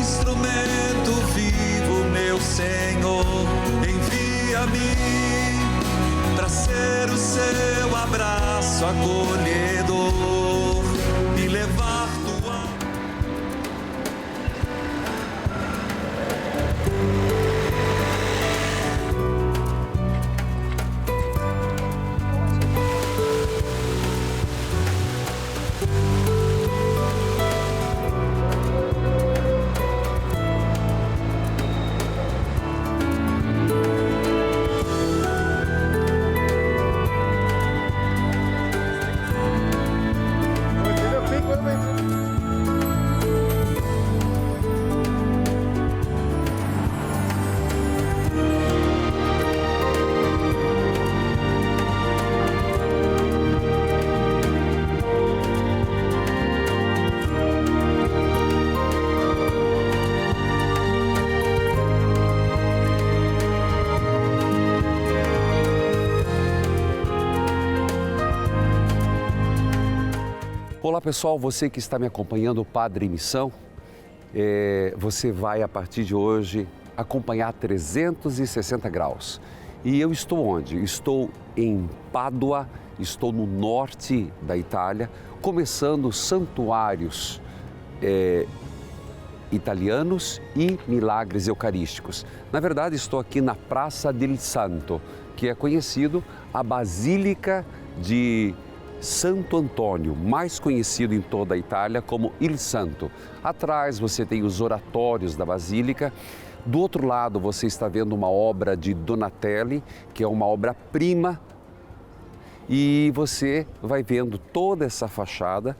instrumento vivo, meu Senhor, envia-me para ser o seu abraço acolhedor e levar tua... Olá pessoal, você que está me acompanhando, o Padre em Missão, você vai a partir de hoje acompanhar 360 graus. E eu estou onde? Estou em Pádua, estou no norte da Itália, começando santuários italianos e milagres eucarísticos. Na verdade, estou aqui na Praça del Santo, que é conhecido a Basílica de Santo Antônio, mais conhecido em toda a Itália como Il Santo. Atrás você tem os oratórios da Basílica. Do outro lado você está vendo uma obra de Donatelli, que é uma obra-prima. E você vai vendo toda essa fachada.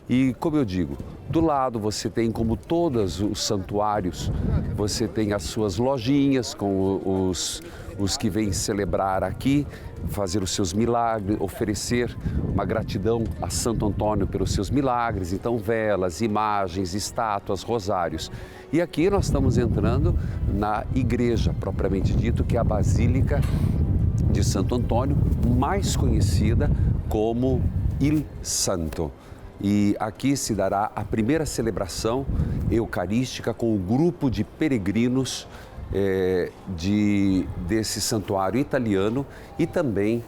E como eu digo, do lado você tem, como todos os santuários, você tem as suas lojinhas com os que vêm celebrar aqui, fazer os seus milagres, oferecer uma gratidão a Santo Antônio pelos seus milagres. Então, velas, imagens, estátuas, rosários. E aqui nós estamos entrando na igreja, propriamente dito, que é a Basílica de Santo Antônio, mais conhecida como Il Santo. E aqui se dará a primeira celebração eucarística com o grupo de peregrinos desse santuário italiano e também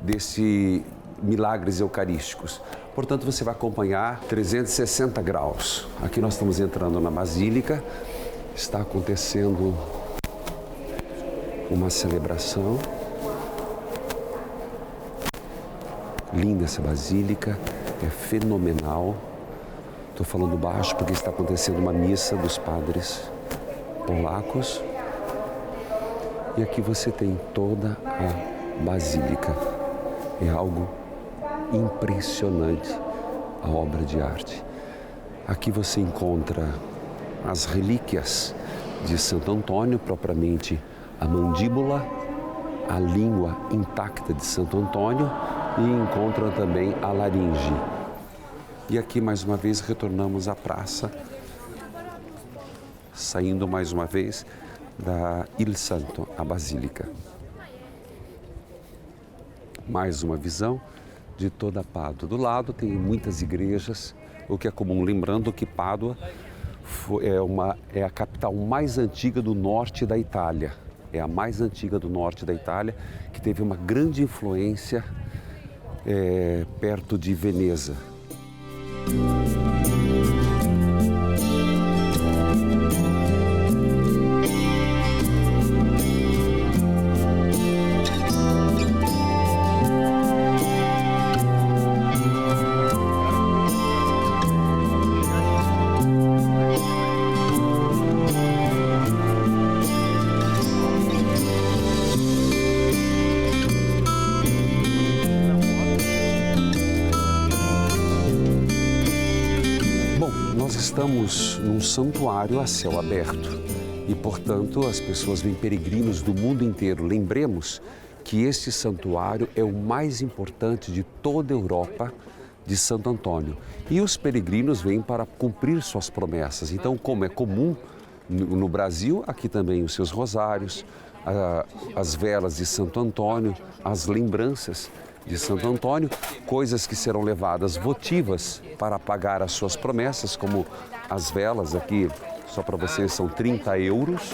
desse milagres eucarísticos. Portanto, você vai acompanhar 360 graus. Aqui nós estamos entrando na Basílica, está acontecendo uma celebração. Linda essa Basílica. É fenomenal. Estou falando baixo porque está acontecendo uma missa dos padres polacos. E aqui você tem toda a Basílica. É algo impressionante, a obra de arte. Aqui você encontra as relíquias de Santo Antônio, propriamente a mandíbula, a língua intacta de Santo Antônio, e encontram também a laringe. E aqui mais uma vez retornamos à praça, saindo mais uma vez da Il Santo, a Basílica. Mais uma visão de toda a Pádua. Do lado tem muitas igrejas, o que é comum, lembrando que Pádua é a capital mais antiga do norte da Itália. É a mais antiga do norte da Itália, que teve uma grande influência perto de Veneza. Estamos num santuário a céu aberto e, portanto, as pessoas vêm peregrinos do mundo inteiro. Lembremos que este santuário é o mais importante de toda a Europa de Santo Antônio. E os peregrinos vêm para cumprir suas promessas. Então, como é comum no Brasil, aqui também os seus rosários, as velas de Santo Antônio, as lembranças de Santo Antônio, coisas que serão levadas votivas para pagar as suas promessas, como as velas aqui só para vocês são 30 euros,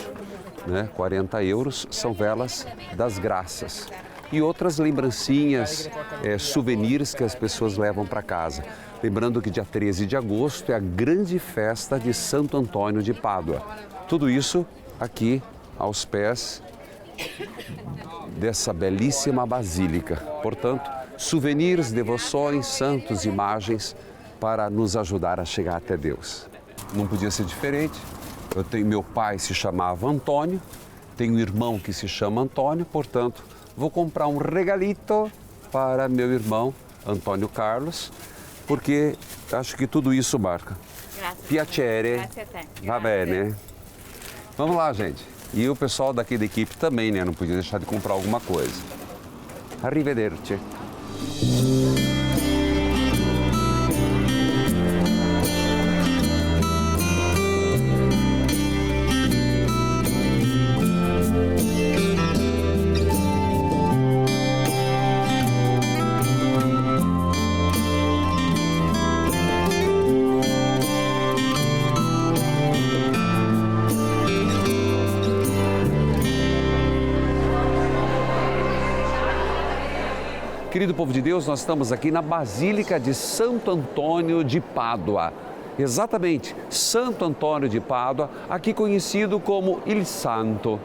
né? 40 euros são velas das graças. E outras lembrancinhas, souvenirs que as pessoas levam para casa. Lembrando que dia 13 de agosto é a grande festa de Santo Antônio de Pádua. Tudo isso aqui aos pés dessa belíssima basílica. Portanto, souvenirs, devoções, santos, imagens para nos ajudar a chegar até Deus. Não podia ser diferente. Meu pai se chamava Antônio, tenho um irmão que se chama Antônio, portanto, vou comprar um regalito para meu irmão Antônio Carlos, porque acho que tudo isso marca. Piacere. Grazie a te. Va bene. Vamos lá, gente. E o pessoal daqui da equipe também, né? Não podia deixar de comprar alguma coisa. Arrivederci. Querido povo de Deus, nós estamos aqui na Basílica de Santo Antônio de Pádua. Exatamente, Santo Antônio de Pádua, aqui conhecido como Il Santo.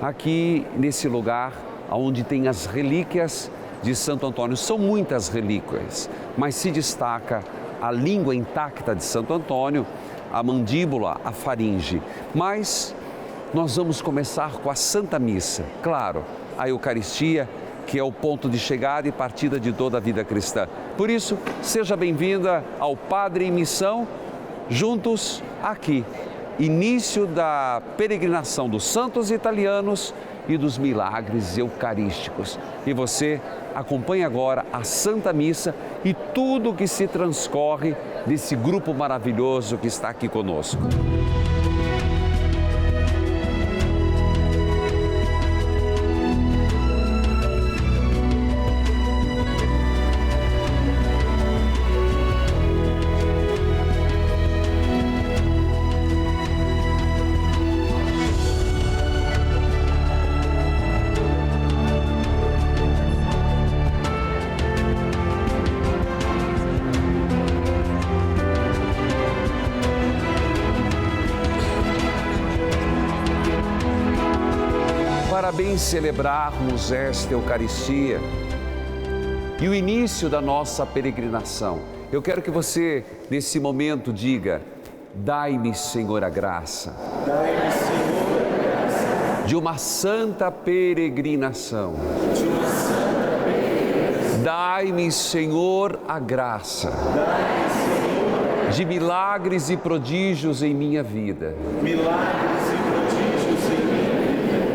Aqui nesse lugar onde tem as relíquias de Santo Antônio. São muitas relíquias, mas se destaca a língua intacta de Santo Antônio, a mandíbula, a faringe. Mas nós vamos começar com a Santa Missa. Claro, a Eucaristia, que é o ponto de chegada e partida de toda a vida cristã. Por isso, seja bem-vinda ao Padre em Missão, juntos aqui. Início da peregrinação dos santos italianos e dos milagres eucarísticos. E você acompanha agora a Santa Missa e tudo o que se transcorre desse grupo maravilhoso que está aqui conosco. Parabéns celebrarmos esta Eucaristia e o início da nossa peregrinação. Eu quero que você, nesse momento, diga: dai-me, Senhor, a graça. Dai-me, Senhor, a graça de uma santa peregrinação. Dai-me, Senhor, a graça. Dai-me, Senhor, de milagres e prodígios em minha vida. milagres e prodígios em minha vida.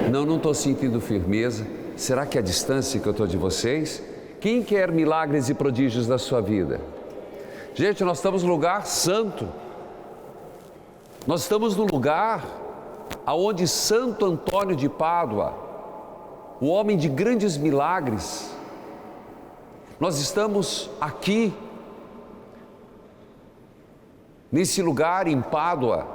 Não estou sentindo firmeza. Será que é a distância que eu estou de vocês? Quem quer milagres e prodígios da sua vida? Gente, nós estamos no lugar santo. Nós estamos no lugar aonde Santo Antônio de Pádua, o homem de grandes milagres, nós estamos aqui, nesse lugar em Pádua,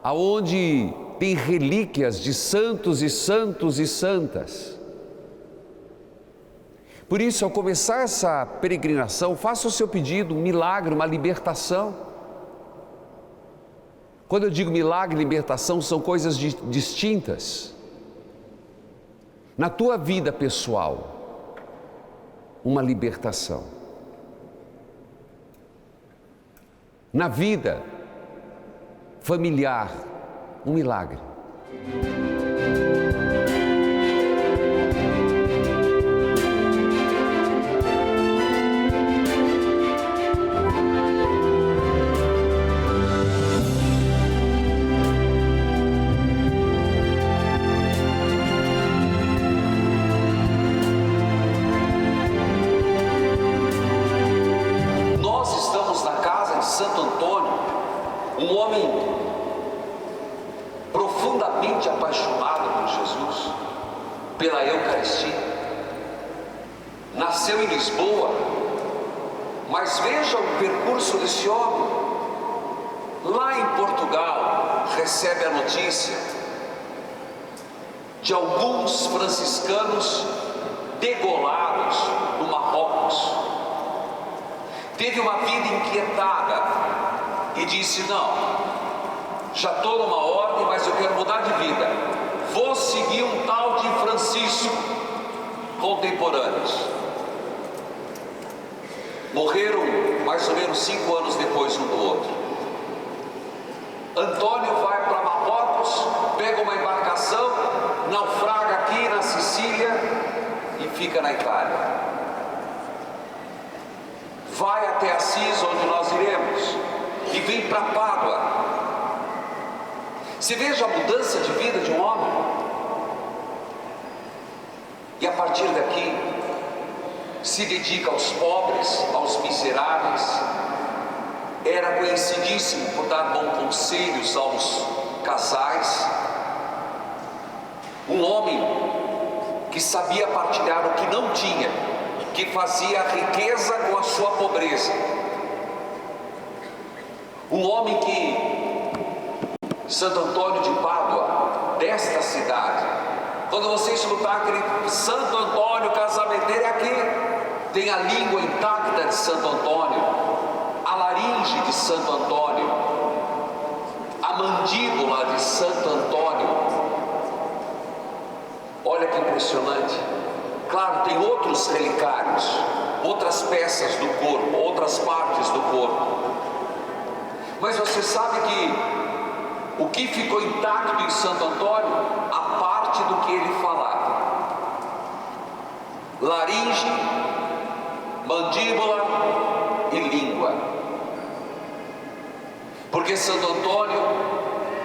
aonde tem relíquias de santos e santos e santas. Por isso, ao começar essa peregrinação, faça o seu pedido, um milagre, uma libertação. Quando eu digo milagre e libertação, são coisas distintas. Na tua vida pessoal, uma libertação. Na vida familiar, um milagre. Nós estamos na casa de Santo Antônio, um homem profundamente apaixonado por Jesus, pela Eucaristia. Nasceu em Lisboa, mas veja o percurso desse homem. Lá em Portugal, recebe a notícia de alguns franciscanos degolados no Marrocos. Teve uma vida inquietada e disse: não, já estou numa ordem, mas eu quero mudar de vida, vou seguir um tal de Francisco. Contemporâneos morreram mais ou menos 5 anos depois um do outro. Antônio vai para Marrocos, pega uma embarcação, naufraga aqui na Sicília e fica na Itália. Vai até Assis, onde nós iremos, e vem para Pádua. Você veja a mudança de vida de um homem. E a partir daqui, se dedica aos pobres, aos miseráveis. Era conhecidíssimo por dar bons conselhos aos casais. Um homem que sabia partilhar o que não tinha, que fazia a riqueza com a sua pobreza. Um homem que, Santo Antônio de Pádua, desta cidade, quando você escutar aquele Santo Antônio casamenteiro, é aqui, tem a língua intacta de Santo Antônio, a laringe de Santo Antônio, a mandíbula de Santo Antônio. Olha que impressionante. Claro, tem outros relicários, outras peças do corpo, outras partes do corpo. Mas você sabe que o que ficou intacto em Santo Antônio, a parte do que ele falava. Laringe, mandíbula e língua. Porque Santo Antônio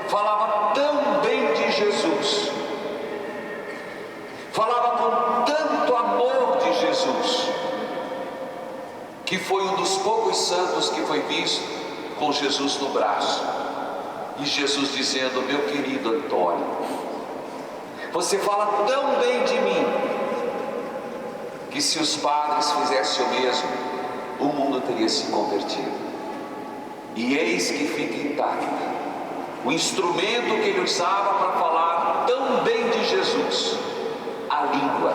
falava tão bem de Jesus, falava com tanto amor de Jesus, que foi um dos poucos santos que foi visto com Jesus no braço, e Jesus dizendo: meu querido Antônio, você fala tão bem de mim, que se os padres fizessem o mesmo, o mundo teria se convertido. E eis que fica intacto o instrumento que ele usava para falar tão bem de Jesus: a língua,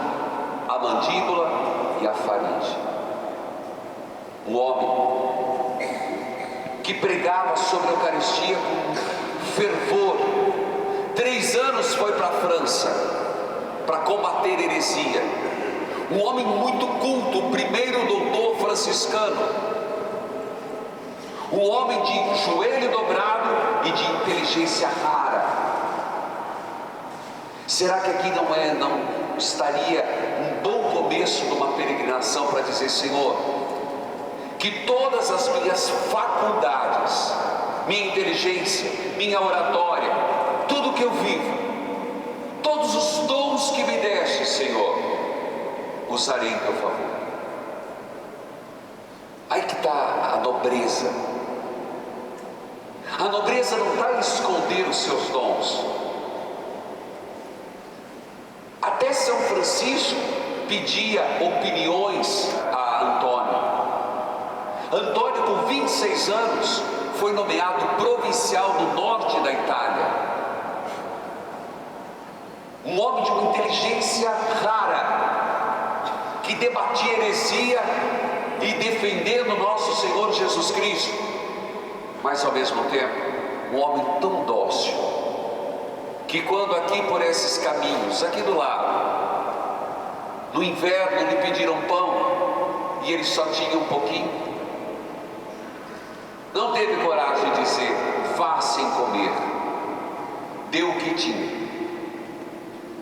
a mandíbula e a faringe. Um homem que pregava sobre a Eucaristia com fervor. 3 anos foi para a França para combater heresia. Um homem muito culto, o primeiro doutor franciscano. Um homem de joelho dobrado e de inteligência rara. Será que aqui não estaria um bom começo de uma peregrinação para dizer: Senhor, que todas as minhas faculdades, minha inteligência, minha oratória, tudo que eu vivo, todos os dons que me deste, Senhor, usarei em teu favor. Aí que está a nobreza. A nobreza não está em esconder os seus dons. Até São Francisco pedia opiniões a Antônio. Antônio, com 26 anos, foi nomeado provincial do norte da Itália. Um homem de uma inteligência rara, que debatia heresia e defendendo nosso Senhor Jesus Cristo, mas ao mesmo tempo um homem tão dócil, que quando aqui por esses caminhos, aqui do lado, no inverno lhe pediram pão e ele só tinha um pouquinho, não teve coragem de dizer: vá sem comer, deu o que tinha.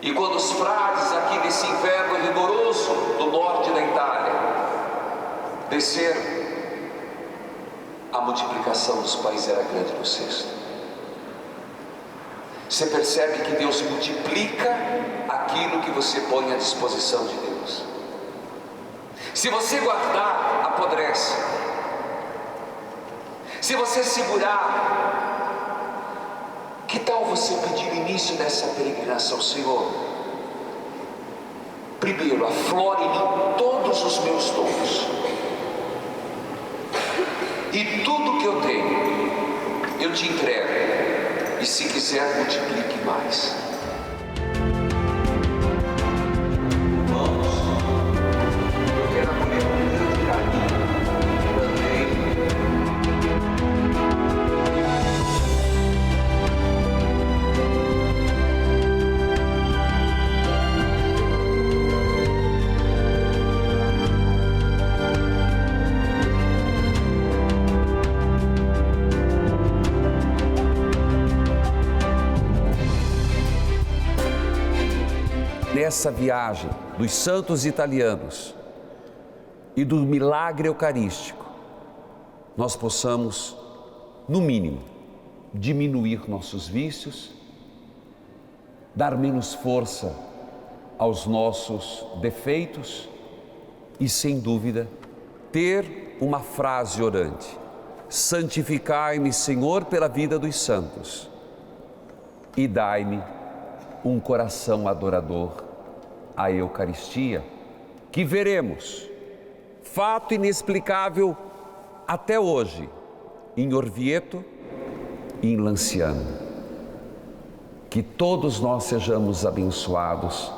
E quando os frades aqui nesse inverno rigoroso do norte da Itália desceram, a multiplicação dos pães era grande no cesto. Você percebe que Deus multiplica aquilo que você põe à disposição de Deus. Se você guardar, apodrece. Se você segurar, que tal você pedir o início dessa peregrinação? Senhor, primeiro, aflore em mim todos os meus dons, e tudo que eu tenho, eu te entrego, e, se quiser, multiplique mais. Irmãos, eu quero acolher com grande carinho também nessa viagem dos santos italianos e do milagre eucarístico, nós possamos, no mínimo, diminuir nossos vícios, dar menos força aos nossos defeitos e, sem dúvida, ter uma frase orante: santificai-me, Senhor, pela vida dos santos, e dai-me um coração adorador à Eucaristia, que veremos, fato inexplicável até hoje, em Orvieto e em Lanciano. Que todos nós sejamos abençoados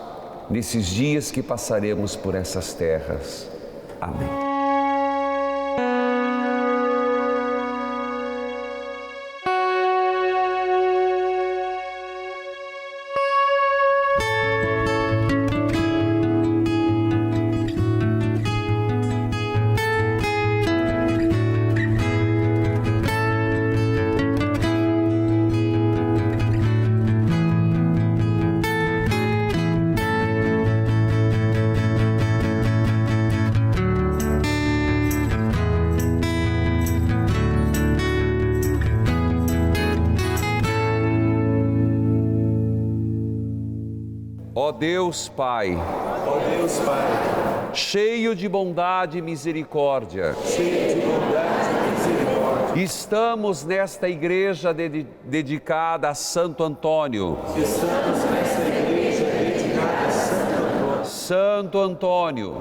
nesses dias que passaremos por essas terras. Amém. Ó Deus Pai, cheio de bondade e misericórdia, estamos nesta igreja dedicada a Santo Antônio. Santo Antônio,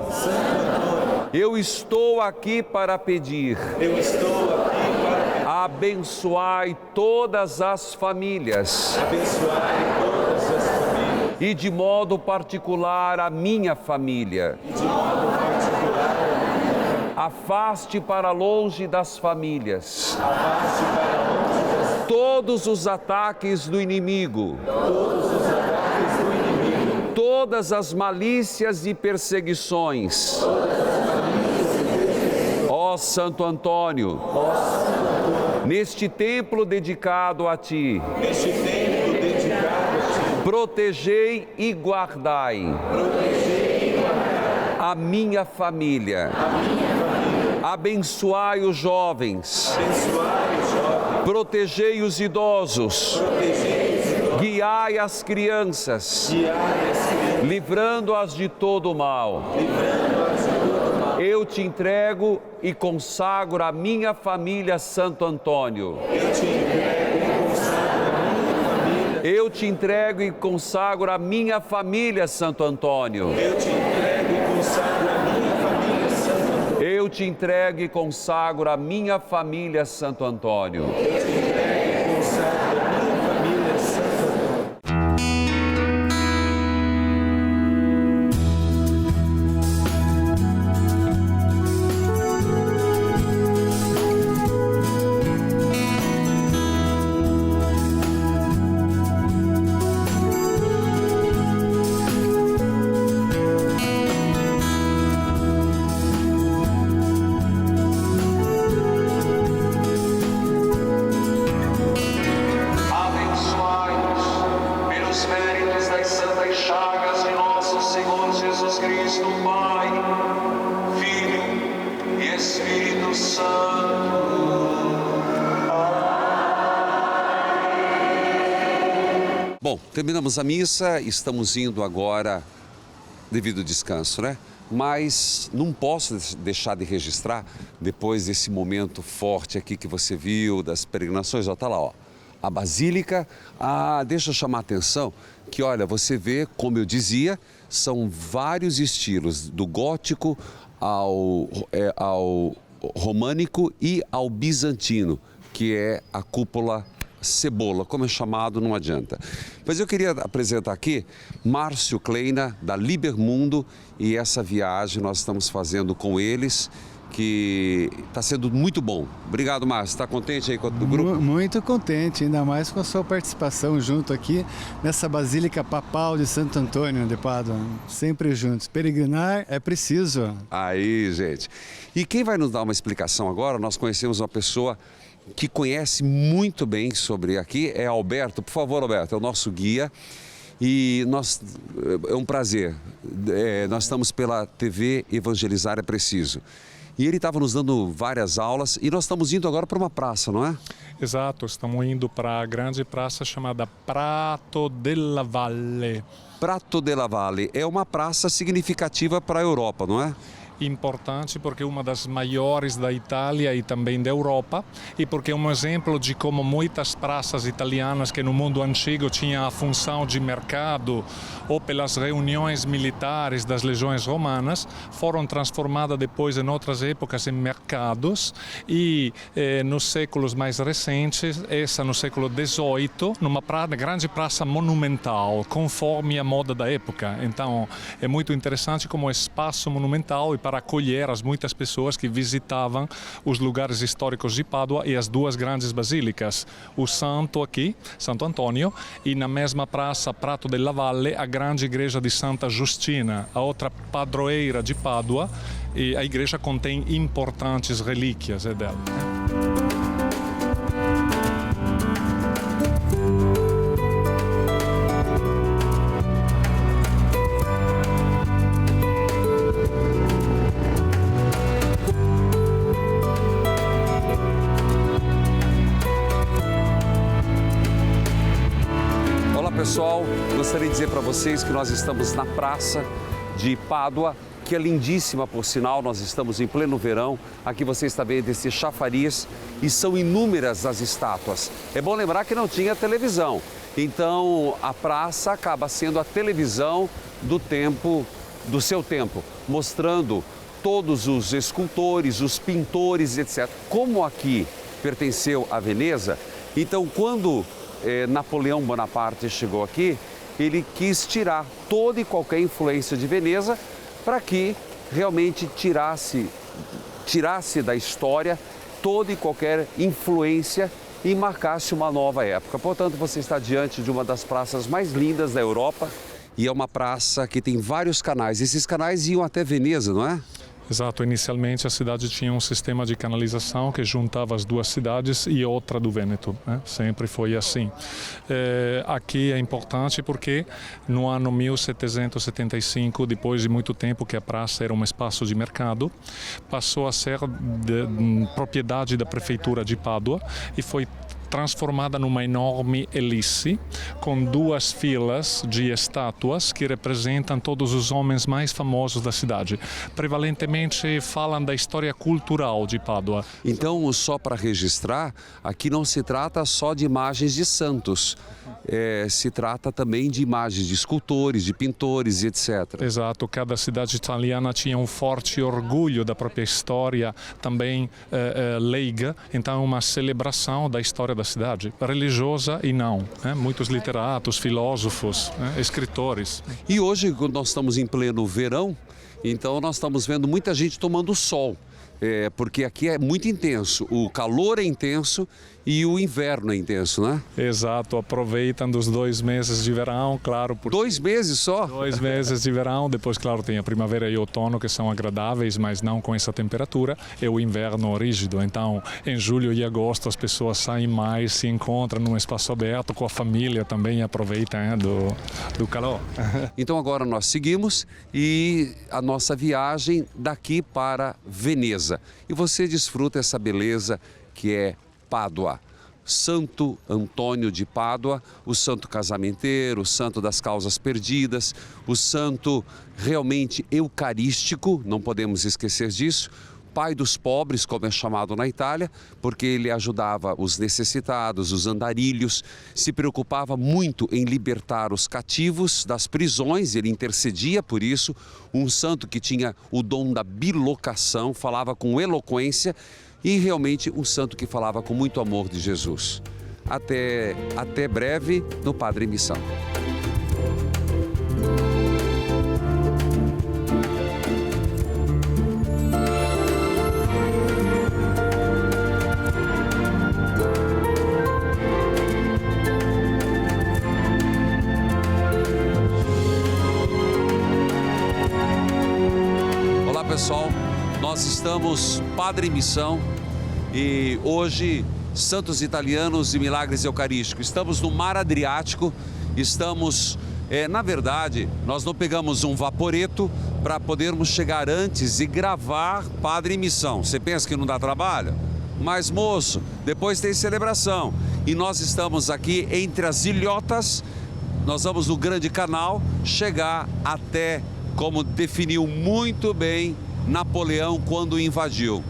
eu estou aqui para pedir. Abençoai todas as famílias. E de modo particular a minha família. Afaste para longe das famílias todos os ataques do inimigo, todas as malícias e perseguições. Ó Santo Antônio, neste templo dedicado a Ti, protegei e guardai a minha família. Abençoai os jovens. Protegei os idosos. Guiai as crianças. Livrando-as de todo o mal. Eu te entrego e consagro a minha família, Santo Antônio. Eu te entrego e consagro a minha família, Santo Antônio. Eu te entrego e consagro a minha família, Santo Antônio. Bom, terminamos a missa, estamos indo agora devido ao descanso, né? Mas não posso deixar de registrar, depois desse momento forte aqui que você viu, das peregrinações, ó, tá lá, ó, a Basílica. Deixa eu chamar a atenção que, olha, você vê, como eu dizia, são vários estilos, do gótico ao românico e ao bizantino, que é a cúpula cebola, como é chamado, não adianta. Mas eu queria apresentar aqui Márcio Kleina, da Libermundo, e essa viagem nós estamos fazendo com eles, que está sendo muito bom. Obrigado, Márcio. Está contente aí com o grupo? Muito contente, ainda mais com a sua participação junto aqui nessa Basílica Papal de Santo Antônio de Pádua. Sempre juntos. Peregrinar é preciso. Aí, gente. E quem vai nos dar uma explicação agora, nós conhecemos uma pessoa que conhece muito bem sobre aqui, é Alberto. Por favor, Alberto, é o nosso guia. E é um prazer. Nós estamos pela TV Evangelizar é Preciso. E ele estava nos dando várias aulas e nós estamos indo agora para uma praça, não é? Exato, estamos indo para a grande praça chamada Prato della Valle. Prato della Valle é uma praça significativa para a Europa, não é? Importante porque é uma das maiores da Itália e também da Europa, e porque é um exemplo de como muitas praças italianas que no mundo antigo tinham a função de mercado ou pelas reuniões militares das legiões romanas, foram transformadas depois em outras épocas em mercados, e nos séculos mais recentes, essa no século XVIII, numa grande praça monumental, conforme a moda da época. Então é muito interessante como espaço monumental e para acolher as muitas pessoas que visitavam os lugares históricos de Pádua e as duas grandes basílicas, o Santo aqui, Santo Antônio, e na mesma praça, Prato della Valle, a grande igreja de Santa Justina, a outra padroeira de Pádua, e a igreja contém importantes relíquias dela. Pessoal, gostaria de dizer para vocês que nós estamos na praça de Pádua, que é lindíssima por sinal, nós estamos em pleno verão. Aqui você está vendo esse chafariz e são inúmeras as estátuas. É bom lembrar que não tinha televisão, então a praça acaba sendo a televisão do seu tempo, mostrando todos os escultores, os pintores, etc. Como aqui pertenceu a Veneza, então quando Napoleão Bonaparte chegou aqui, ele quis tirar toda e qualquer influência de Veneza para que realmente tirasse da história toda e qualquer influência e marcasse uma nova época. Portanto, você está diante de uma das praças mais lindas da Europa e é uma praça que tem vários canais. Esses canais iam até Veneza, não é? Exato, inicialmente a cidade tinha um sistema de canalização que juntava as duas cidades e outra do Vêneto, né? Sempre foi assim. Aqui é importante porque no ano 1775, depois de muito tempo que a praça era um espaço de mercado, passou a ser propriedade da prefeitura de Pádua e foi transformada numa enorme hélice com duas filas de estátuas que representam todos os homens mais famosos da cidade. Prevalentemente falam da história cultural de Pádua. Então, só para registrar, aqui não se trata só de imagens de santos, se trata também de imagens de escultores, de pintores, etc. Exato, cada cidade italiana tinha um forte orgulho da própria história, também leiga, então uma celebração da história da cidade, religiosa e não. Muitos literatos, filósofos, escritores. E hoje, quando nós estamos em pleno verão, então nós estamos vendo muita gente tomando sol. Porque aqui é muito intenso, o calor é intenso e o inverno é intenso, né? Exato, aproveitam dos 2 meses de verão, claro. 2 meses só? 2 meses de verão, depois, claro, tem a primavera e o outono que são agradáveis, mas não com essa temperatura, e o inverno rígido. Então, em julho e agosto, as pessoas saem mais, se encontram num espaço aberto com a família também, aproveitam do calor. Então, agora nós seguimos e a nossa viagem daqui para Veneza. E você desfruta essa beleza que é Pádua. Santo Antônio de Pádua, o santo casamenteiro, o santo das causas perdidas, o santo realmente eucarístico, não podemos esquecer disso, pai dos pobres, como é chamado na Itália, porque ele ajudava os necessitados, os andarilhos, se preocupava muito em libertar os cativos das prisões, ele intercedia por isso, um santo que tinha o dom da bilocação, falava com eloquência, e realmente um santo que falava com muito amor de Jesus. Até breve no Padre em Missão. Olá pessoal, nós estamos Padre em Missão e hoje Santos Italianos e Milagres Eucarísticos. Estamos no Mar Adriático, estamos, na verdade, nós não pegamos um vaporeto para podermos chegar antes e gravar Padre em Missão. Você pensa que não dá trabalho? Mas moço, depois tem celebração. E nós estamos aqui entre as ilhotas, nós vamos no Grande Canal chegar até, como definiu muito bem Napoleão quando invadiu,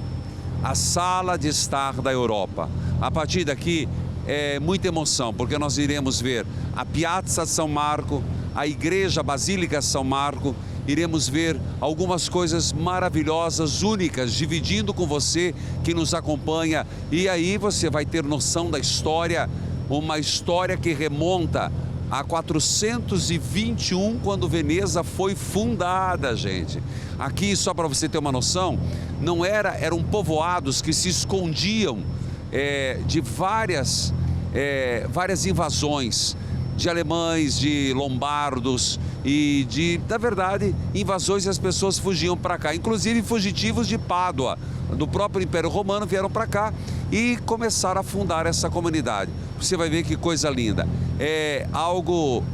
a sala de estar da Europa. A partir daqui é muita emoção, porque nós iremos ver a Piazza São Marco, a Igreja Basílica São Marco, iremos ver algumas coisas maravilhosas, únicas, dividindo com você que nos acompanha. E aí você vai ter noção da história, uma história que remonta a 421, quando Veneza foi fundada, gente. Aqui, só para você ter uma noção, eram povoados que se escondiam de várias invasões de alemães, de lombardos e na verdade, invasões e as pessoas fugiam para cá. Inclusive fugitivos de Pádua, do próprio Império Romano, vieram para cá e começaram a fundar essa comunidade. Você vai ver que coisa linda. É algo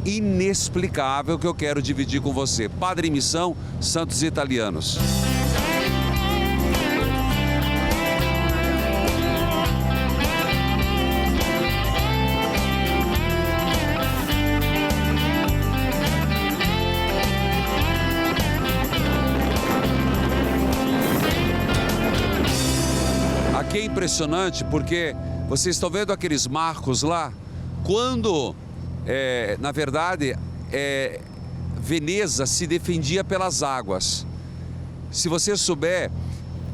inexplicável que eu quero dividir com você. Padre em Missão, Santos Italianos. Aqui é impressionante porque vocês estão vendo aqueles marcos lá, quando, na verdade, Veneza se defendia pelas águas. Se você souber,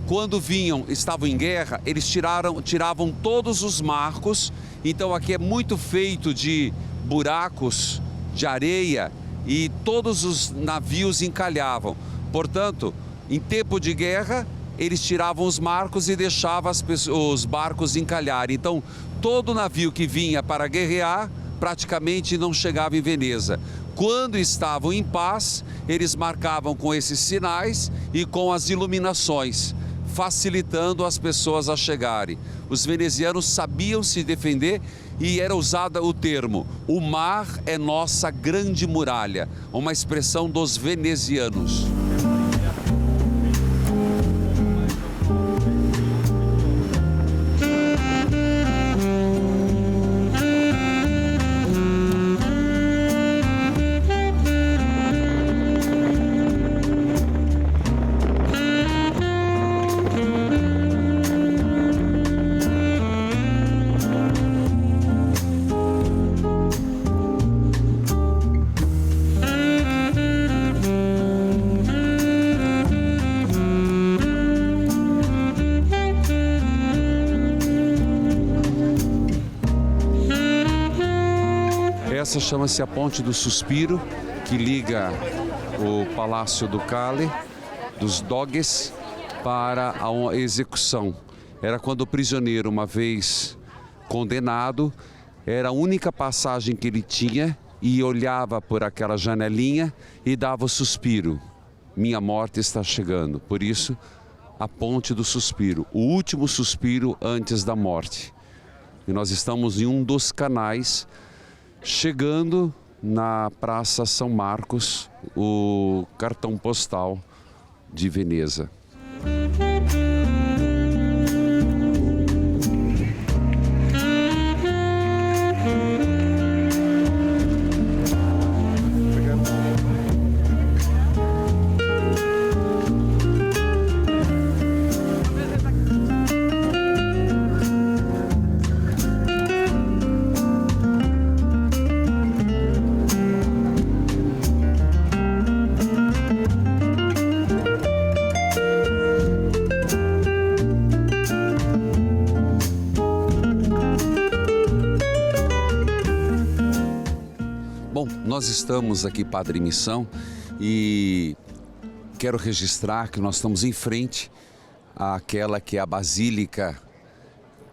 quando estavam em guerra, eles tiravam todos os marcos. Então aqui é muito feito de buracos, de areia, e todos os navios encalhavam. Portanto, em tempo de guerra, eles tiravam os marcos e deixavam os barcos encalharem. Então, todo navio que vinha para guerrear, praticamente não chegava em Veneza. Quando estavam em paz, eles marcavam com esses sinais e com as iluminações, facilitando as pessoas a chegarem. Os venezianos sabiam se defender e era usado o termo: o mar é nossa grande muralha, uma expressão dos venezianos. Essa chama-se a Ponte do Suspiro, que liga o Palácio Ducale, dos Doges, para a execução. Era quando o prisioneiro, uma vez condenado, era a única passagem que ele tinha e olhava por aquela janelinha e dava o suspiro: minha morte está chegando. Por isso, a Ponte do Suspiro, o último suspiro antes da morte. E nós estamos em um dos canais, chegando na Praça São Marcos, o cartão postal de Veneza. Bom, nós estamos aqui, Padre Missão, e quero registrar que nós estamos em frente àquela que é a Basílica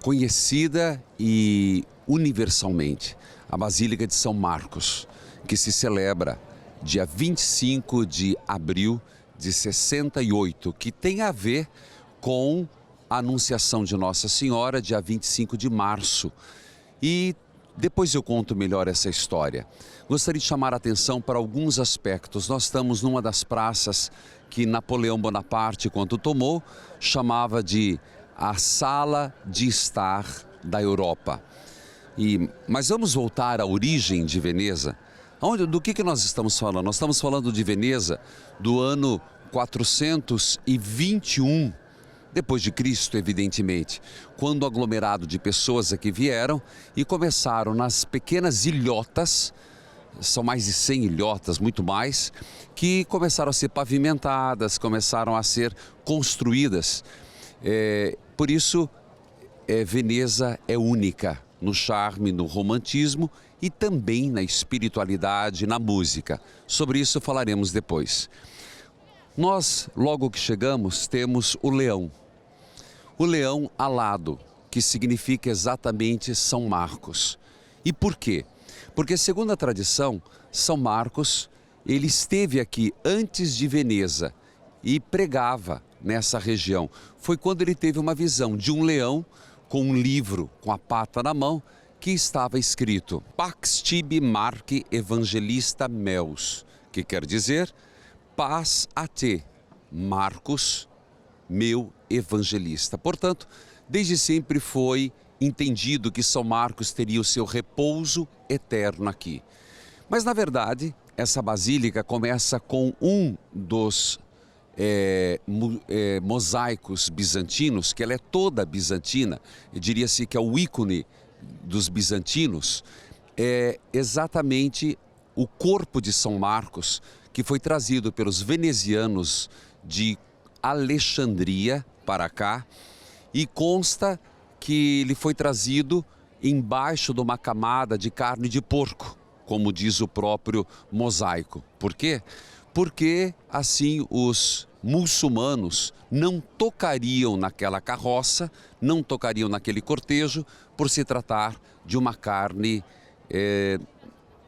conhecida e universalmente, a Basílica de São Marcos, que se celebra dia 25 de abril de 68, que tem a ver com a Anunciação de Nossa Senhora, dia 25 de março. E depois eu conto melhor essa história. Gostaria de chamar a atenção para alguns aspectos. Nós estamos numa das praças que Napoleão Bonaparte, quando tomou, chamava de a sala de estar da Europa. Mas vamos voltar à origem de Veneza. Do que nós estamos falando? Nós estamos falando de Veneza do ano 421 depois de Cristo, evidentemente, quando o aglomerado de pessoas aqui vieram e começaram nas pequenas ilhotas, são mais de 100 ilhotas, muito mais, que começaram a ser pavimentadas, começaram a ser construídas. Por isso, Veneza é única no charme, no romantismo e também na espiritualidade, na música. Sobre isso falaremos depois. Nós, logo que chegamos, temos o leão. O leão alado, que significa exatamente São Marcos. E por quê? Porque, segundo a tradição, São Marcos, ele esteve aqui antes de Veneza e pregava nessa região. Foi quando ele teve uma visão de um leão com um livro, com a pata na mão, que estava escrito Pax tibi Marci Evangelista meus, que quer dizer paz a te, Marcos, meu evangelista. Portanto, desde sempre foi entendido que São Marcos teria o seu repouso eterno aqui. Mas, na verdade, essa basílica começa com um dos mosaicos bizantinos, que ela é toda bizantina, diria-se que é o ícone dos bizantinos, é exatamente o corpo de São Marcos, que foi trazido pelos venezianos de Alexandria para cá, e consta que ele foi trazido embaixo de uma camada de carne de porco, como diz o próprio mosaico. Por quê? Porque assim os muçulmanos não tocariam naquela carroça, não tocariam naquele cortejo, por se tratar de uma carne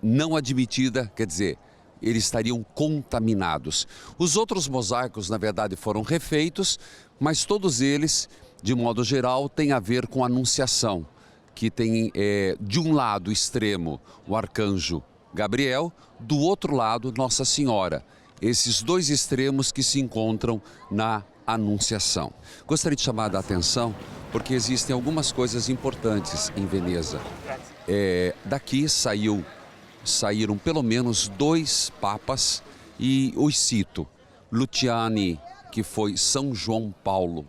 não admitida, quer dizer, eles estariam contaminados. Os outros mosaicos, na verdade, foram refeitos, mas todos eles, de modo geral, têm a ver com a Anunciação, que tem, de um lado extremo, o arcanjo Gabriel, do outro lado, Nossa Senhora. Esses dois extremos que se encontram na Anunciação. Gostaria de chamar a atenção porque existem algumas coisas importantes em Veneza. Daqui saíram pelo menos 2 papas e os cito. Luciani, que foi São João Paulo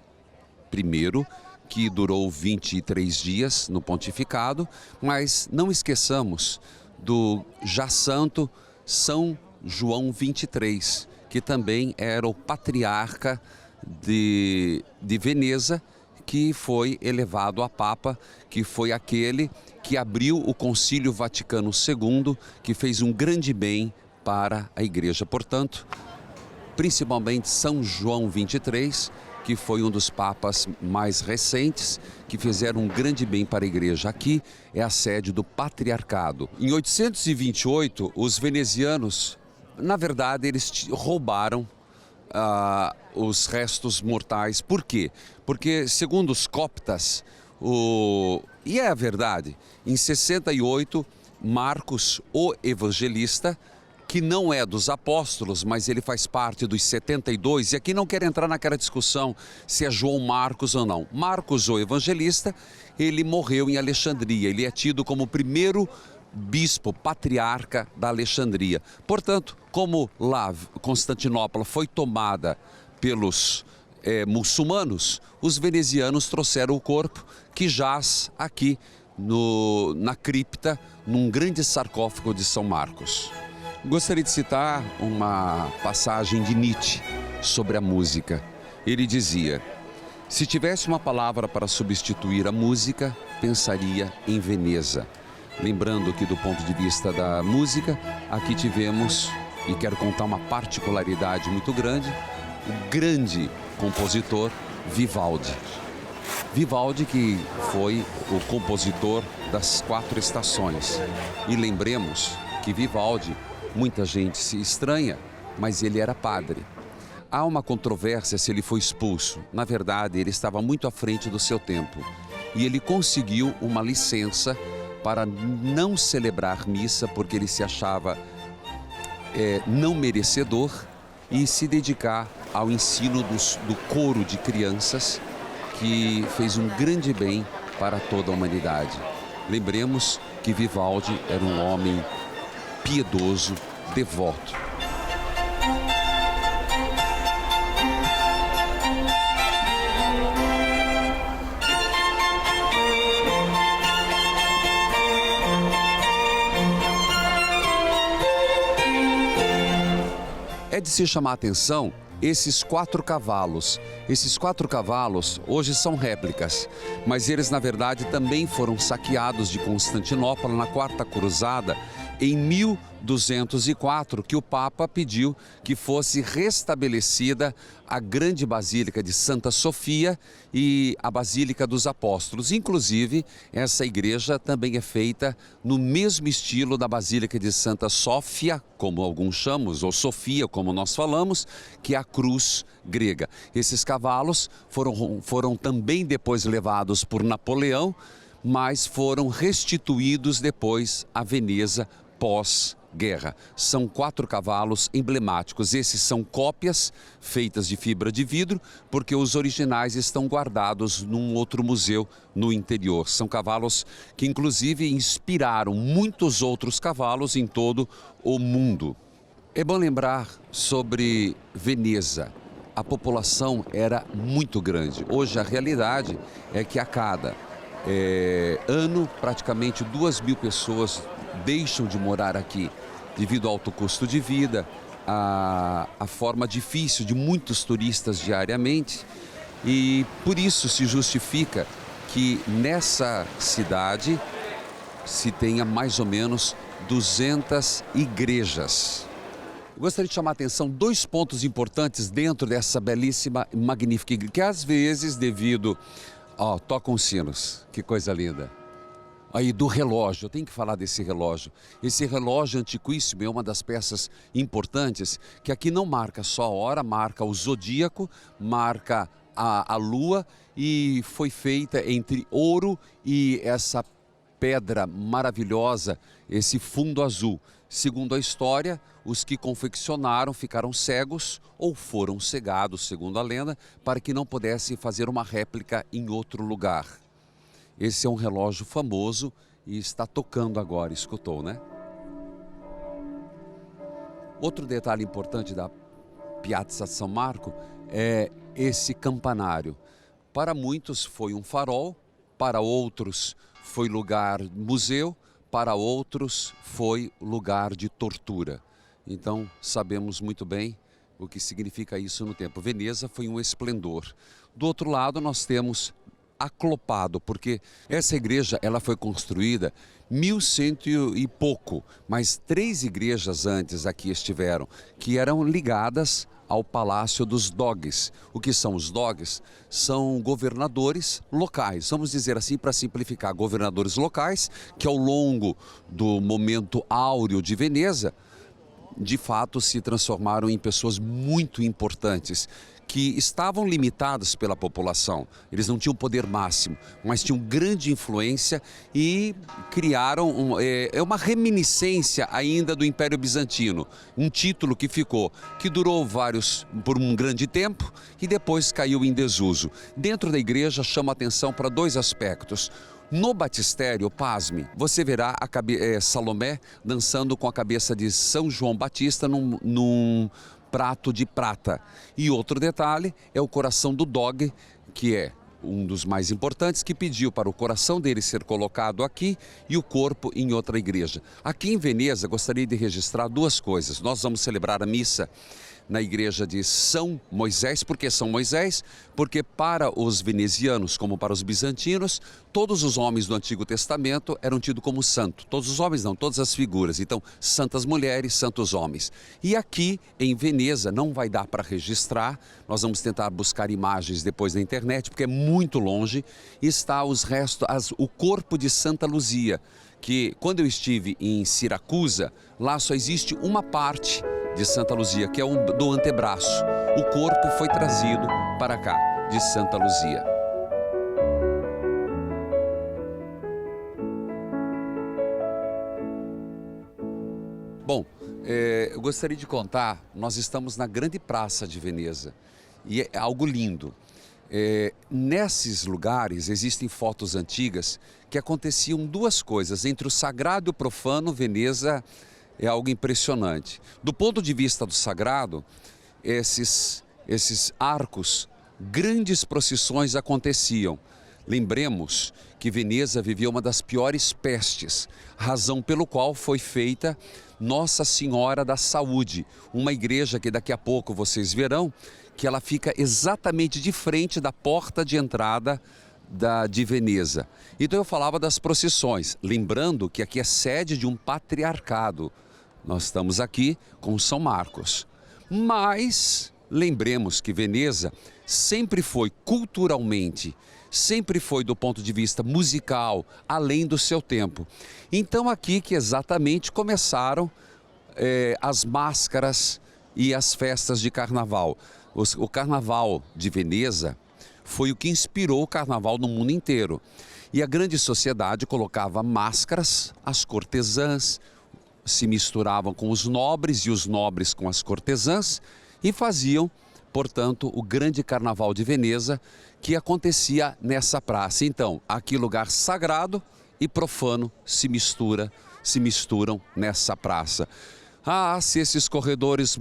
I, que durou 23 dias no pontificado, mas não esqueçamos do já santo São João 23, que também era o patriarca de Veneza, que foi elevado a Papa, que foi aquele que abriu o Concílio Vaticano II, que fez um grande bem para a Igreja. Portanto, principalmente São João 23, que foi um dos papas mais recentes, que fizeram um grande bem para a Igreja. Aqui é a sede do Patriarcado. Em 828, os venezianos, na verdade, eles roubaram os restos mortais. Por quê? Porque, segundo os coptas, e é a verdade, em 68, Marcos, o evangelista, que não é dos apóstolos, mas ele faz parte dos 72, e aqui não quero entrar naquela discussão se é João Marcos ou não. Marcos, o evangelista, ele morreu em Alexandria, ele é tido como o primeiro bispo, patriarca da Alexandria. Portanto, como lá Constantinopla foi tomada pelos muçulmanos, os venezianos trouxeram o corpo que jaz aqui na cripta, num grande sarcófago de São Marcos. Gostaria de citar uma passagem de Nietzsche sobre a música. Ele dizia: se tivesse uma palavra para substituir a música, pensaria em Veneza. Lembrando que do ponto de vista da música, aqui tivemos, e quero contar uma particularidade muito grande, o grande compositor Vivaldi. Vivaldi, que foi o compositor das 4 estações. E lembremos que Vivaldi, muita gente se estranha, mas ele era padre. Há uma controvérsia se ele foi expulso. Na verdade, ele estava muito à frente do seu tempo. E ele conseguiu uma licença para não celebrar missa, porque ele se achava não merecedor, e se dedicar ao ensino do coro de crianças, que fez um grande bem para toda a humanidade. Lembremos que Vivaldi era um homem piedoso, devoto. É de se chamar a atenção esses 4 cavalos. Esses 4 cavalos hoje são réplicas, mas eles na verdade também foram saqueados de Constantinopla na Quarta Cruzada em 1204, que o Papa pediu que fosse restabelecida a grande Basílica de Santa Sofia e a Basílica dos Apóstolos. Inclusive, essa igreja também é feita no mesmo estilo da Basílica de Santa Sófia, como alguns chamamos, ou Sofia, como nós falamos, que é a cruz grega. Esses cavalos foram também depois levados por Napoleão, mas foram restituídos depois a Veneza pós-guerra. São 4 cavalos emblemáticos. Esses são cópias feitas de fibra de vidro, porque os originais estão guardados num outro museu no interior. São cavalos que inclusive inspiraram muitos outros cavalos em todo o mundo. É bom lembrar sobre Veneza. A população era muito grande. Hoje a realidade é que a cada ano praticamente 2.000 pessoas deixam de morar aqui devido ao alto custo de vida, a forma difícil de muitos turistas diariamente, e por isso se justifica que nessa cidade se tenha mais ou menos 200 igrejas. Eu gostaria de chamar a atenção 2 pontos importantes dentro dessa belíssima e magnífica igreja, que às vezes devido... tocam os sinos, que coisa linda. Aí do relógio, eu tenho que falar desse relógio. Esse relógio antiquíssimo é uma das peças importantes, que aqui não marca só a hora, marca o zodíaco, marca a lua, e foi feita entre ouro e essa pedra maravilhosa, esse fundo azul. Segundo a história, os que confeccionaram ficaram cegos ou foram cegados, segundo a lenda, para que não pudessem fazer uma réplica em outro lugar. Esse é um relógio famoso e está tocando agora, escutou, né? Outro detalhe importante da Piazza São Marco é esse campanário. Para muitos foi um farol, para outros foi lugar museu, para outros foi lugar de tortura. Então sabemos muito bem o que significa isso no tempo. Veneza foi um esplendor. Do outro lado nós temos Aclopado, porque essa igreja ela foi construída 1100 e pouco, mas 3 igrejas antes aqui estiveram, que eram ligadas ao Palácio dos Doges. O que são os Doges? São governadores locais, vamos dizer assim para simplificar, governadores locais que ao longo do momento áureo de Veneza, de fato se transformaram em pessoas muito importantes, que estavam limitados pela população. Eles não tinham poder máximo, mas tinham grande influência e criaram uma reminiscência ainda do Império Bizantino. Um título que ficou, que durou por um grande tempo e depois caiu em desuso. Dentro da igreja chama atenção para 2 aspectos. No batistério, pasme, você verá Salomé dançando com a cabeça de São João Batista num prato de prata. E outro detalhe é o coração do doge, que é um dos mais importantes, que pediu para o coração dele ser colocado aqui e o corpo em outra igreja. Aqui em Veneza, gostaria de registrar 2 coisas. Nós vamos celebrar a missa na igreja de São Moisés. Por que São Moisés? Porque para os venezianos, como para os bizantinos, todos os homens do Antigo Testamento eram tidos como santo. Todos os homens não, todas as figuras. Então, santas mulheres, santos homens. E aqui em Veneza, não vai dar para registrar, nós vamos tentar buscar imagens depois na internet, porque é muito longe, está os restos, o corpo de Santa Luzia, que quando eu estive em Siracusa, lá só existe uma parte de Santa Luzia, que é do antebraço. O corpo foi trazido para cá, de Santa Luzia. Bom, eu gostaria de contar, nós estamos na grande praça de Veneza e é algo lindo. Nesses lugares existem fotos antigas que aconteciam duas coisas. Entre o sagrado e o profano, Veneza é algo impressionante. Do ponto de vista do sagrado, esses arcos, grandes procissões aconteciam. Lembremos que Veneza vivia uma das piores pestes, razão pelo qual foi feita Nossa Senhora da Saúde, uma igreja que daqui a pouco vocês verão, que ela fica exatamente de frente da porta de entrada de Veneza. Então eu falava das procissões, lembrando que aqui é sede de um patriarcado. Nós estamos aqui com São Marcos. Mas lembremos que Veneza sempre foi culturalmente, sempre foi do ponto de vista musical, além do seu tempo. Então aqui que exatamente começaram as máscaras e as festas de carnaval. O carnaval de Veneza foi o que inspirou o carnaval no mundo inteiro. E a grande sociedade colocava máscaras, as cortesãs se misturavam com os nobres e os nobres com as cortesãs e faziam, portanto, o grande carnaval de Veneza, que acontecia nessa praça. Então, aqui lugar sagrado e profano se misturam nessa praça. Ah, se esses corredores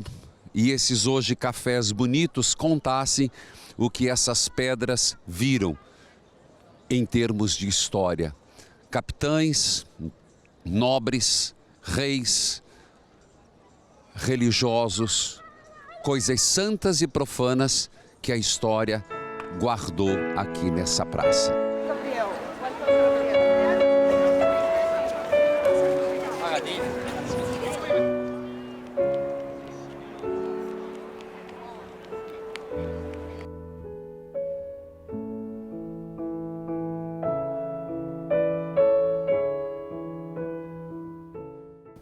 e esses hoje cafés bonitos contassem o que essas pedras viram em termos de história. Capitães, nobres, reis, religiosos, coisas santas e profanas que a história guardou aqui nessa praça.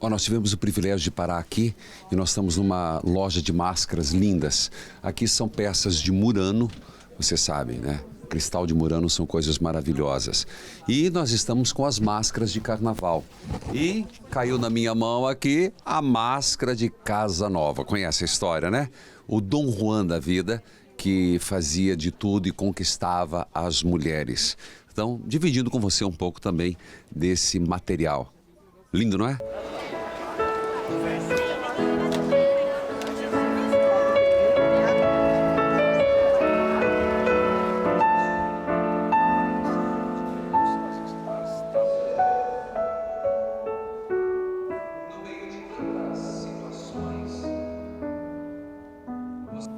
Nós tivemos o privilégio de parar aqui e nós estamos numa loja de máscaras lindas. Aqui são peças de Murano, você sabe, né? Cristal de Murano são coisas maravilhosas. E nós estamos com as máscaras de carnaval. E caiu na minha mão aqui a máscara de Casa Nova. Conhece a história, né? O Dom Juan da vida, que fazia de tudo e conquistava as mulheres. Então, dividindo com você um pouco também desse material. Lindo, não é?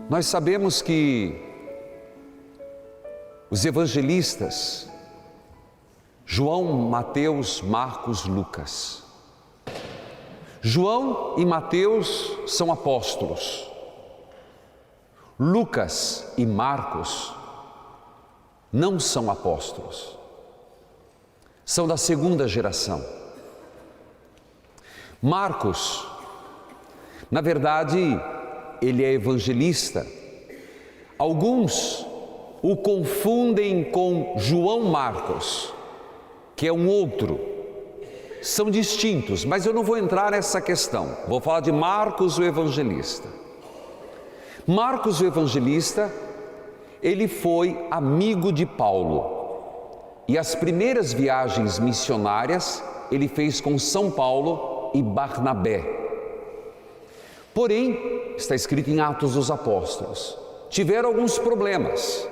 Nós sabemos que os evangelistas, João, Mateus, Marcos, Lucas. João e Mateus são apóstolos. Lucas e Marcos não são apóstolos. São da segunda geração. Marcos, na verdade, ele é evangelista. Alguns o confundem com João Marcos, que é um outro. São distintos, mas eu não vou entrar nessa questão. Vou falar de Marcos, o evangelista. Marcos, o evangelista, ele foi amigo de Paulo. E as primeiras viagens missionárias ele fez com São Paulo e Barnabé. Porém, está escrito em Atos dos Apóstolos, tiveram alguns problemas,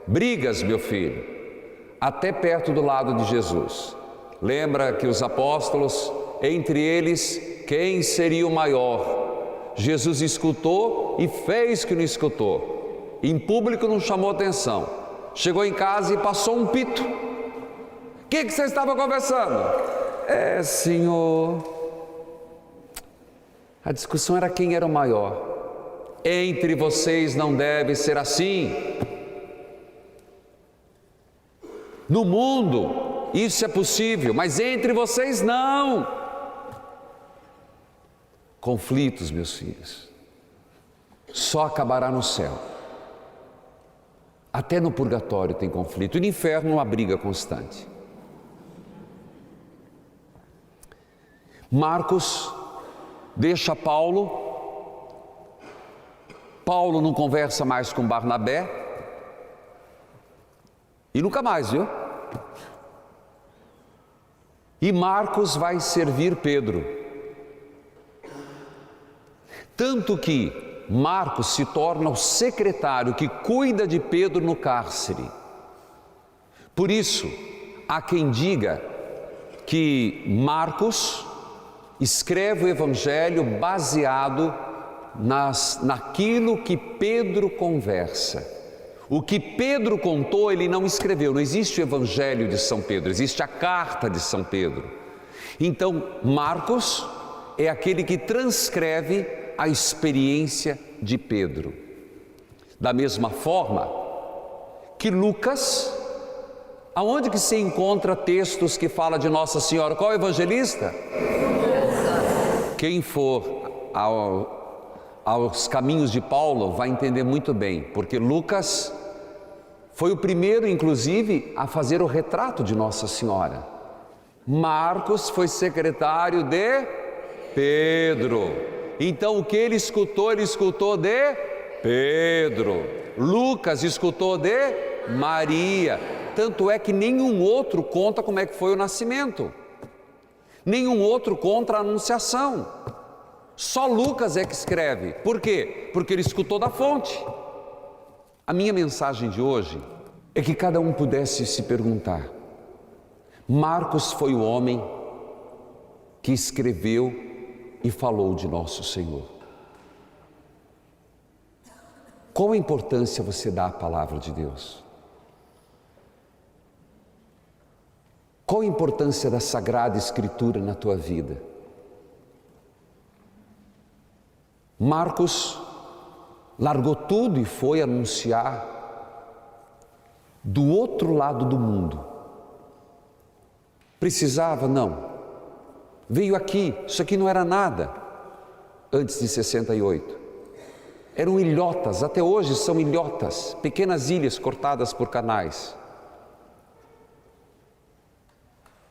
brigas, meu filho, até perto do lado de Jesus. Lembra que os apóstolos, entre eles, quem seria o maior? Jesus escutou e fez que não escutou. Em público não chamou atenção. Chegou em casa e passou um pito. O que você estava conversando? Senhor, a discussão era quem era o maior. Entre vocês não deve ser assim. No mundo isso é possível, mas entre vocês não. Conflitos, meus filhos, só acabará no céu. Até no purgatório tem conflito, e no inferno uma briga constante. Marcos deixa Paulo não conversa mais com Barnabé, e nunca mais, viu? E Marcos vai servir Pedro. Tanto que Marcos se torna o secretário que cuida de Pedro no cárcere. Por isso, há quem diga que Marcos escreve o Evangelho baseado naquilo que Pedro conversa. O que Pedro contou, ele não escreveu. Não existe o Evangelho de São Pedro, existe a carta de São Pedro. Então, Marcos é aquele que transcreve a experiência de Pedro. Da mesma forma que Lucas, aonde que se encontra textos que falam de Nossa Senhora? Qual evangelista? Quem for aos caminhos de Paulo vai entender muito bem, porque Lucas foi o primeiro, inclusive, a fazer o retrato de Nossa Senhora. Marcos foi secretário de Pedro. Então, o que ele escutou de Pedro. Lucas escutou de Maria. Tanto é que nenhum outro conta como é que foi o nascimento. Nenhum outro conta a anunciação. Só Lucas é que escreve. Por quê? Porque ele escutou da fonte. A minha mensagem de hoje é que cada um pudesse se perguntar: Marcos foi o homem que escreveu e falou de Nosso Senhor. Qual a importância você dá à palavra de Deus? Qual a importância da Sagrada Escritura na tua vida? Marcos largou tudo e foi anunciar do outro lado do mundo. Precisava? Não. Veio aqui, isso aqui não era nada antes de 68. Eram ilhotas, até hoje são ilhotas, pequenas ilhas cortadas por canais.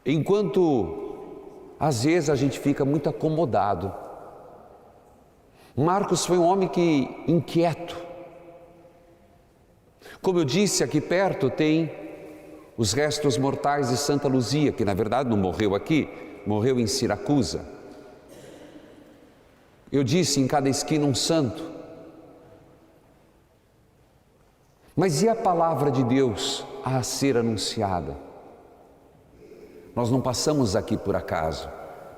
Enquanto às vezes a gente fica muito acomodado, Marcos foi um homem inquieto. Como eu disse, aqui perto tem os restos mortais de Santa Luzia, que na verdade não morreu aqui, morreu em Siracusa. Eu disse, em cada esquina um santo. Mas e a palavra de Deus a ser anunciada? Nós não passamos aqui por acaso,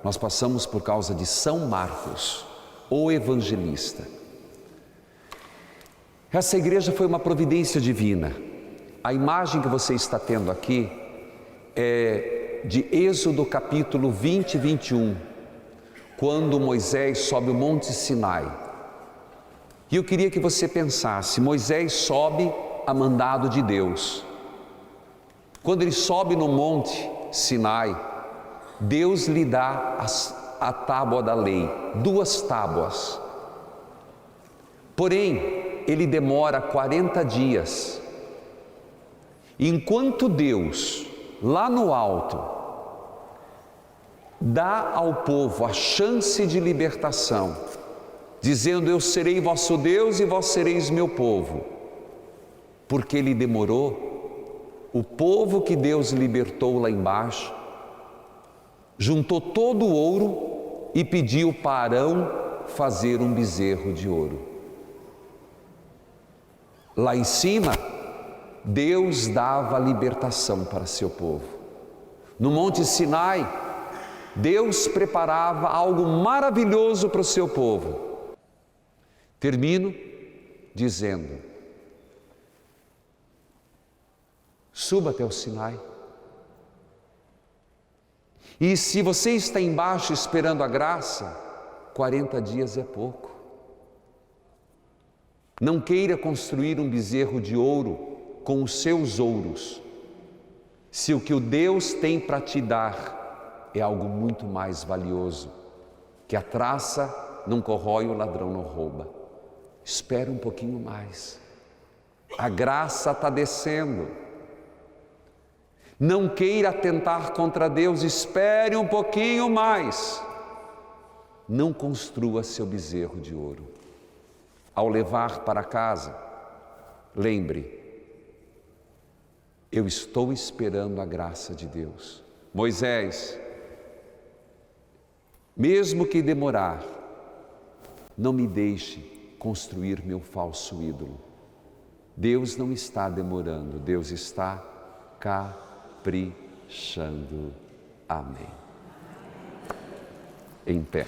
nós passamos por causa de São Marcos, o evangelista. Essa igreja foi uma providência divina. A imagem que você está tendo aqui é de Êxodo capítulo 20 e 21, quando Moisés sobe o Monte Sinai. E eu queria que você pensasse, Moisés sobe a mandado de Deus. Quando ele sobe no Monte Sinai, Deus lhe dá a tábua da lei, 2 tábuas. Porém, ele demora 40 dias. Enquanto Deus, lá no alto, dá ao povo a chance de libertação, dizendo: eu serei vosso Deus e vós sereis meu povo. Porque ele demorou, o povo que Deus libertou lá embaixo, juntou todo o ouro e pediu para Arão fazer um bezerro de ouro. Lá em cima, Deus dava a libertação para seu povo. No Monte Sinai, Deus preparava algo maravilhoso para o seu povo. Termino dizendo: suba até o Sinai. E se você está embaixo esperando a graça, 40 dias é pouco. Não queira construir um bezerro de ouro com os seus ouros, se o que o Deus tem para te dar é algo muito mais valioso, que a traça não corrói, o ladrão não rouba. Espera um pouquinho mais. A graça está descendo. Não queira atentar contra Deus, espere um pouquinho mais. Não construa seu bezerro de ouro. Ao levar para casa, lembre: eu estou esperando a graça de Deus. Moisés, mesmo que demorar, não me deixe construir meu falso ídolo. Deus não está demorando, Deus está caprichando. Amém. Em pé.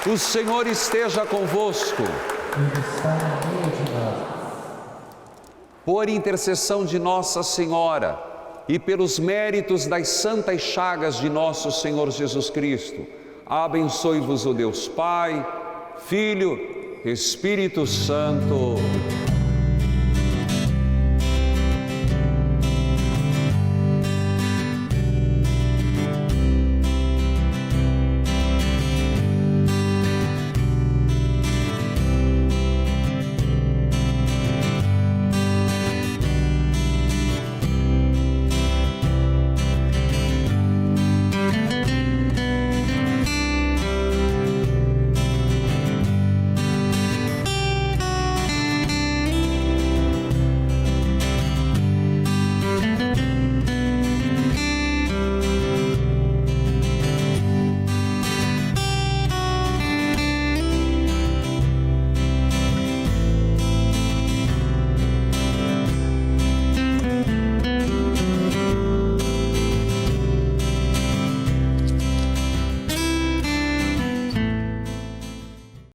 O Senhor esteja convosco. Por intercessão de Nossa Senhora e pelos méritos das santas chagas de nosso Senhor Jesus Cristo, abençoe-vos o Deus Pai, Filho, Espírito Santo.